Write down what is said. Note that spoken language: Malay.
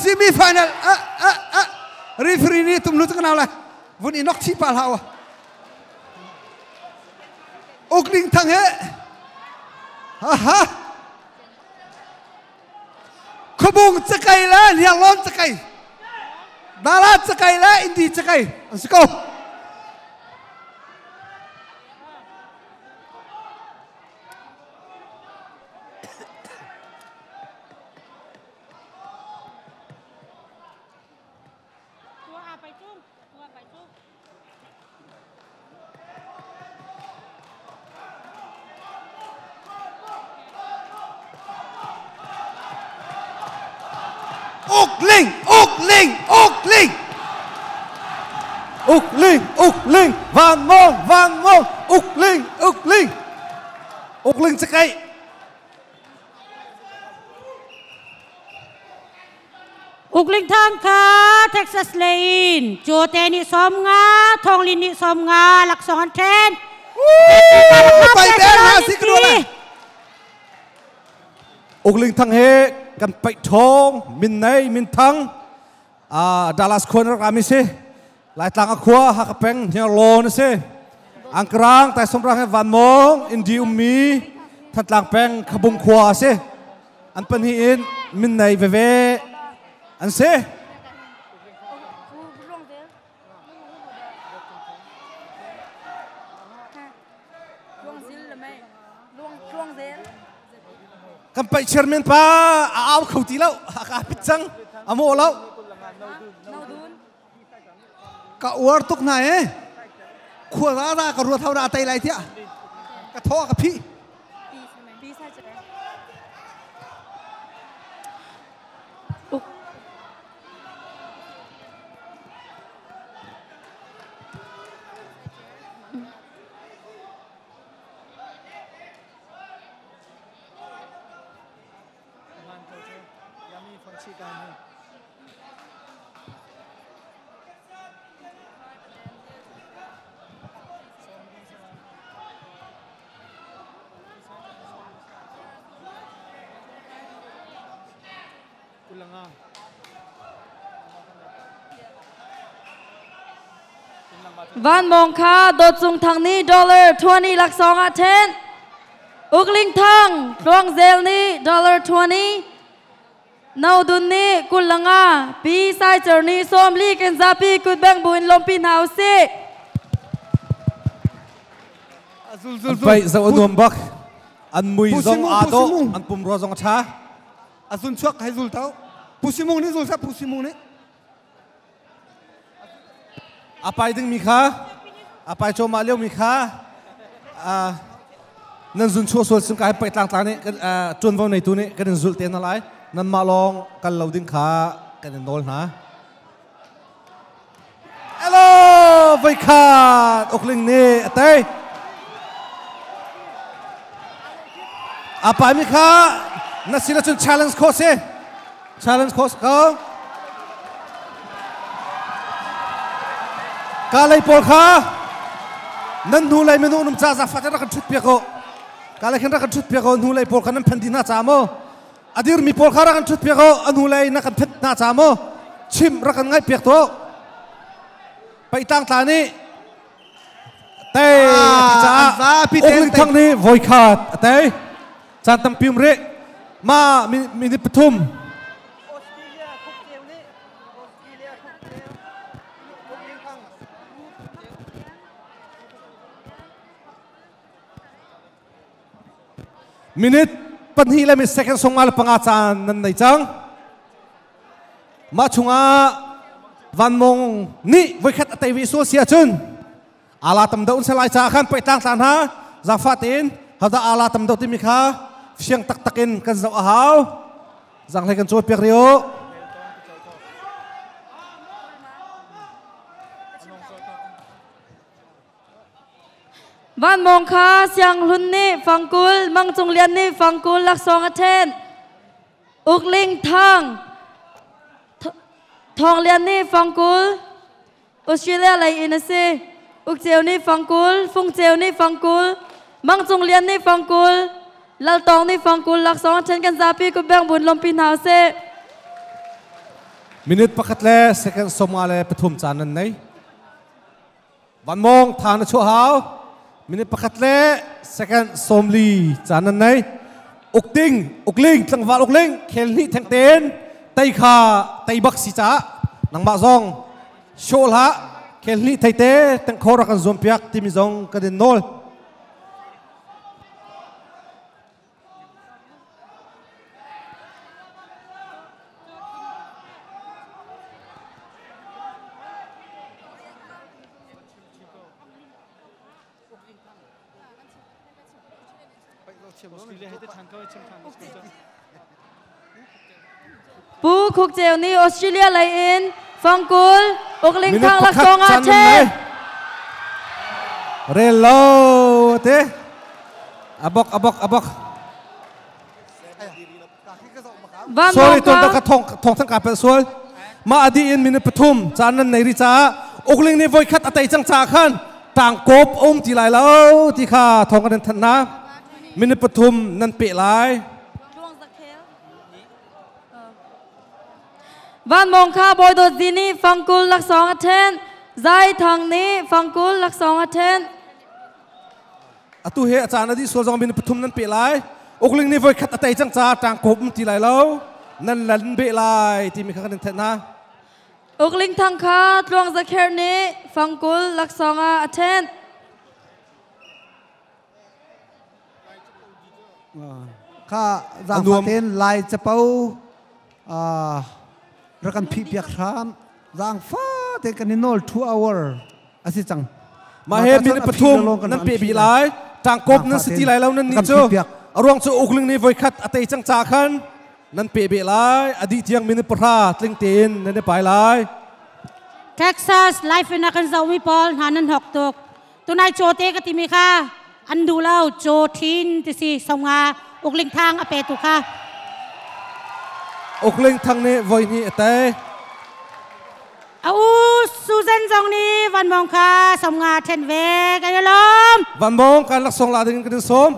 semi-final referee ni tum lu tu kenal lah vun inok si pal hawa Ukling thang he ha khubung chakai la nialon chakai dala chakai la indi chakai asko Ukling Van Mong Ukling chakai Ukling thang kha Texas Lane Jote ni som nga Thonglin ni som nga Laksongan Tren Pai ten ha si kedua lah Ukling thang he kan pai thong min nei min thang Dallas corner kami se lai tlang akwa hakapeng nya lon se angkrang tai somrang Van Mong indi ummi that lang peng khabung khwa se an pan hi in min nei ve an se kan pai chairman pa aw khauti lau ka pitchang amo lau ka war tuk na khua ra ka ru thau ra tai lai thia ka tho ka phi Van Mong kha dot chung thang ni $20 lak song a ten Ukling thang Luang zel ni $20 Nau dun ni kulanga pi sai journey som li ken zapi kut bang buin lompin house azul bai zau nom bak an mui zong ado an pum ro zong tha azun chuak hai zul tau pusimung ni zul sa pusimung ni apai ding mi kha apai cho ma leu mi kha nan zun chu sol sim kai pai tlang tlang ni chun vo nei tu ni kan zul te na lai nan ma long kan loading kha kan nol na hello vai kha Ukling ni atai apai mi kha na sila chun challenge course ko kalai por kha nan nu lai menu num cha za fa ra kan thut pe ko kalai khen ra kan thut pe ko nu lai por khan nan phandina cha mo adir mi por kha ra kan thut pe ko anu lai na kan phet na cha mo chim ra kan ngai pe to pai tang ta ni te cha Ukling thang ni voi khat te chan tam pim re ma mi ni pathum minute panhi la mi second song mal panga chan nan nei chang ma chunga Van Mong ni voi khat atai vi so sia chun ala tam daun salai cha khan pai tang tan ha za fatin hada ala tam dau ti mi kha siang tak takin kan zau a hau zang le kan choi pek rio Van Mong kha siang hun ni fangkul mang chung lian ni fangkul lak song a ten Ukling thang Thong lian ni fangkul Australia lai in se uk cheu ni fangkul phung cheu ni fangkul mang chung lian ni fangkul lal tong ni fangkul lak song a ten kan zapi ku bang bun lompin house มินิปักเล่ second สมอาเลปฐุมจานันไหนวันมองทางนชัวหาวมินิปักเล่ second สมลีจานันไหนอุกติงอุกลิงตั้งวาลอุกลิงเคลนี่แทงเต้นไตขาไตบักสิจ้านังบะซองโชลฮะเคลนี่ไทเต้ตั้งโครักันซอมเปียกที่มีซองกันเดินโนลปูคุกเจลนี่ออสเตรเลียไลอินฟังกุลอุกลิงทางลักซองอาเชนเรลโลเตอบกวันม sorry ง ตัวตะ คาก ทองทั้งการเป็นส่วนมาอดีอินมินิปฐุมจานนั้นในริจ้าอุกลิงนี่ไว้คัดอัตยจังจ้าขันต่างกบที่ไหลแล้วที่ข้าทองกันทันนะมินิปฐุมนั่นเปะไหลวันมงคาบอยโดดีนี่ฟังกุลลักซองอาเทนใจทางนี้ฟังกุลลักซองอาเทนตุเฮอาจารย์อดีส่วนจงมินิปฐุมนั่นเปะไหลอุกลิงนี่ไว้คัดอัตยจังจ้าต่างกบที่ไหลแล้วนั่นหลันเปะไหลที่มีข้ากันทันนะอุกลิงทางคาตรวงสะเคนี้ฟังกุลลักซองอาเทนข้าจางฟังเต้นลายจะเป้ารักันพิพิกรามจางฟ้าเต้นกันนิโนล2 hour อาศิจังมาเฮมินิปฐุมนั่นเปะบีไหลต่างกบนั่นสติไหลแล้วนั่นนี่จูรวงจูอุกลิงนี่ไว้คัดอัตยจังจ้าขันนั่นเปะบีไหลอดีตยังมินิปพราตลิงเตีนนั่นได้ไปไหลเท็กซัสไลฟ์นักการเจ้าวิปอลหานันหกตกตัวนายโจเตกติมีค่ะอันดูเล่าโจทินติสีสงาอุกลิงทางอเปตุค่ะอุกลิงทางนี้ไว้นี่เต้เอาซูเซนจงนี้วันมองค่ะสงาเทนเวกันยลมวันมองการลักษณะดิ่งกันสม